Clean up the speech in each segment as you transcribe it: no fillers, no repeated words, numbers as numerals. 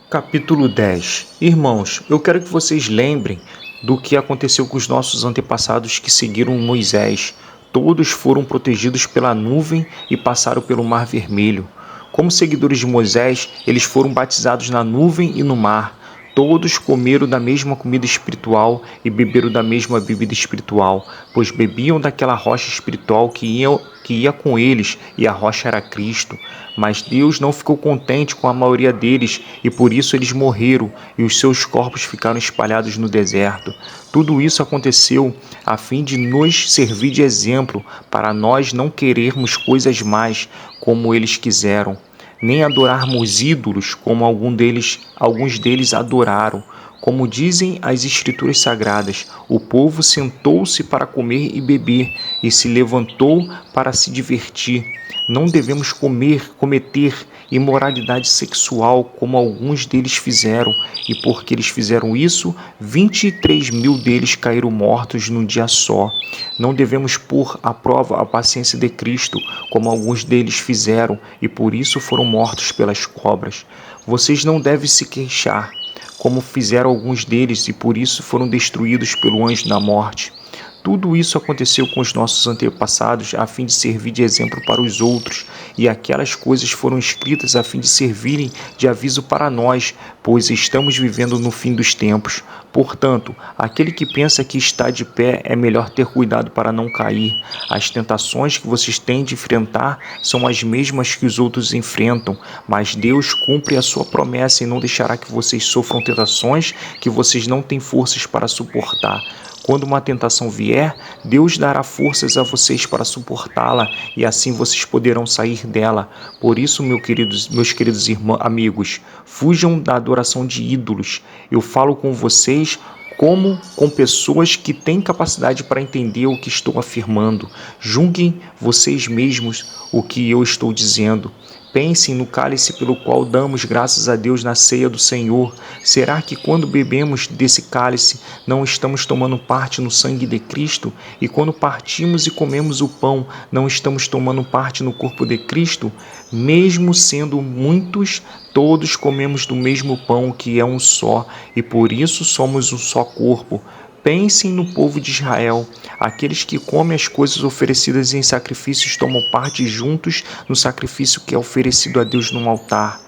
Capítulo 10. Irmãos, eu quero que vocês lembrem do que aconteceu com os nossos antepassados que seguiram Moisés. Todos foram protegidos pela nuvem e passaram pelo Mar Vermelho. Como seguidores de Moisés, eles foram batizados na nuvem e no mar. Todos comeram da mesma comida espiritual e beberam da mesma bebida espiritual, pois bebiam daquela rocha espiritual que ia com eles, e a rocha era Cristo. Mas Deus não ficou contente com a maioria deles, e por isso eles morreram, e os seus corpos ficaram espalhados no deserto. Tudo isso aconteceu a fim de nos servir de exemplo, para nós não querermos coisas más como eles quiseram, nem adorarmos ídolos como alguns deles adoraram. Como dizem as Escrituras Sagradas, o povo sentou-se para comer e beber e se levantou para se divertir. Não devemos cometer imoralidade sexual como alguns deles fizeram, e porque eles fizeram isso, 23.000 deles caíram mortos num dia só. Não devemos pôr à prova a paciência de Cristo, como alguns deles fizeram, e por isso foram mortos pelas cobras. Vocês não devem se queixar, como fizeram alguns deles, e por isso foram destruídos pelo anjo da morte. Tudo isso aconteceu com os nossos antepassados a fim de servir de exemplo para os outros, e aquelas coisas foram escritas a fim de servirem de aviso para nós, pois estamos vivendo no fim dos tempos. Portanto, aquele que pensa que está de pé é melhor ter cuidado para não cair. As tentações que vocês têm de enfrentar são as mesmas que os outros enfrentam, mas Deus cumpre a sua promessa e não deixará que vocês sofram tentações que vocês não têm forças para suportar. Quando uma tentação vier, Deus dará forças a vocês para suportá-la, e assim vocês poderão sair dela. Por isso, meus queridos amigos, fujam da adoração de ídolos. Eu falo com vocês como com pessoas que têm capacidade para entender o que estou afirmando. Julguem vocês mesmos o que eu estou dizendo. Pensem no cálice pelo qual damos graças a Deus na ceia do Senhor. Será que quando bebemos desse cálice não estamos tomando parte no sangue de Cristo? E quando partimos e comemos o pão, não estamos tomando parte no corpo de Cristo? Mesmo sendo muitos, todos comemos do mesmo pão, que é um só, e por isso somos um só corpo. Pensem no povo de Israel. Aqueles que comem as coisas oferecidas em sacrifícios tomam parte juntos no sacrifício que é oferecido a Deus no altar.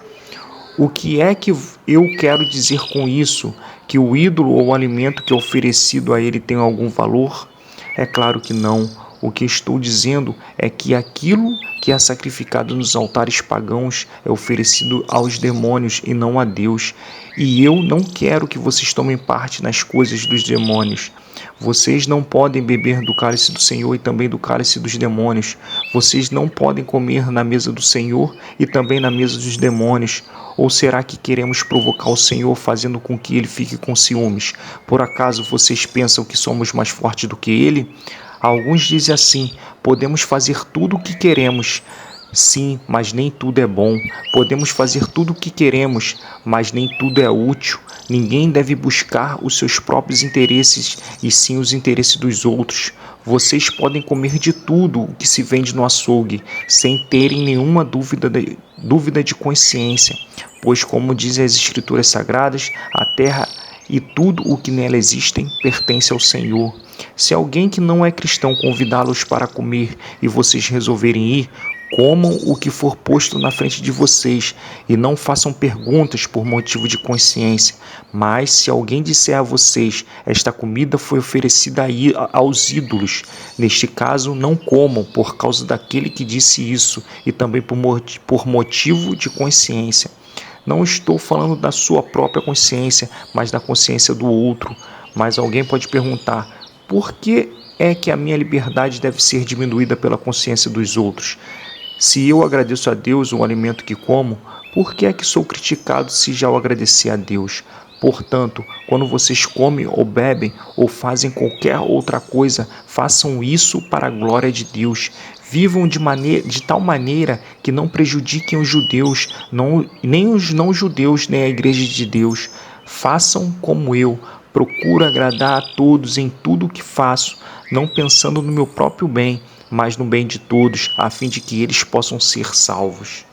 O que é que eu quero dizer com isso? Que o ídolo ou o alimento que é oferecido a ele tem algum valor? É claro que não. O que estou dizendo é que aquilo que é sacrificado nos altares pagãos é oferecido aos demônios e não a Deus. E eu não quero que vocês tomem parte nas coisas dos demônios. Vocês não podem beber do cálice do Senhor e também do cálice dos demônios. Vocês não podem comer na mesa do Senhor e também na mesa dos demônios. Ou será que queremos provocar o Senhor fazendo com que ele fique com ciúmes? Por acaso vocês pensam que somos mais fortes do que ele? Alguns dizem assim: podemos fazer tudo o que queremos. Sim, mas nem tudo é bom. Podemos fazer tudo o que queremos, mas nem tudo é útil. Ninguém deve buscar os seus próprios interesses, e sim os interesses dos outros. Vocês podem comer de tudo o que se vende no açougue, sem terem nenhuma dúvida de consciência, pois, como dizem as Escrituras Sagradas, a terra e tudo o que nela existem pertence ao Senhor. Se alguém que não é cristão convidá-los para comer e vocês resolverem ir, comam o que for posto na frente de vocês e não façam perguntas por motivo de consciência. Mas se alguém disser a vocês: esta comida foi oferecida aos ídolos, neste caso não comam por causa daquele que disse isso e também por motivo de consciência. Não estou falando da sua própria consciência, mas da consciência do outro. Mas alguém pode perguntar: por que é que a minha liberdade deve ser diminuída pela consciência dos outros? Se eu agradeço a Deus o alimento que como, por que é que sou criticado se já o agradeci a Deus? Portanto, quando vocês comem ou bebem ou fazem qualquer outra coisa, façam isso para a glória de Deus. Vivam de tal maneira que não prejudiquem os judeus, nem os não-judeus, nem a igreja de Deus. Façam como eu. Procuro agradar a todos em tudo o que faço, não pensando no meu próprio bem, mas no bem de todos, a fim de que eles possam ser salvos.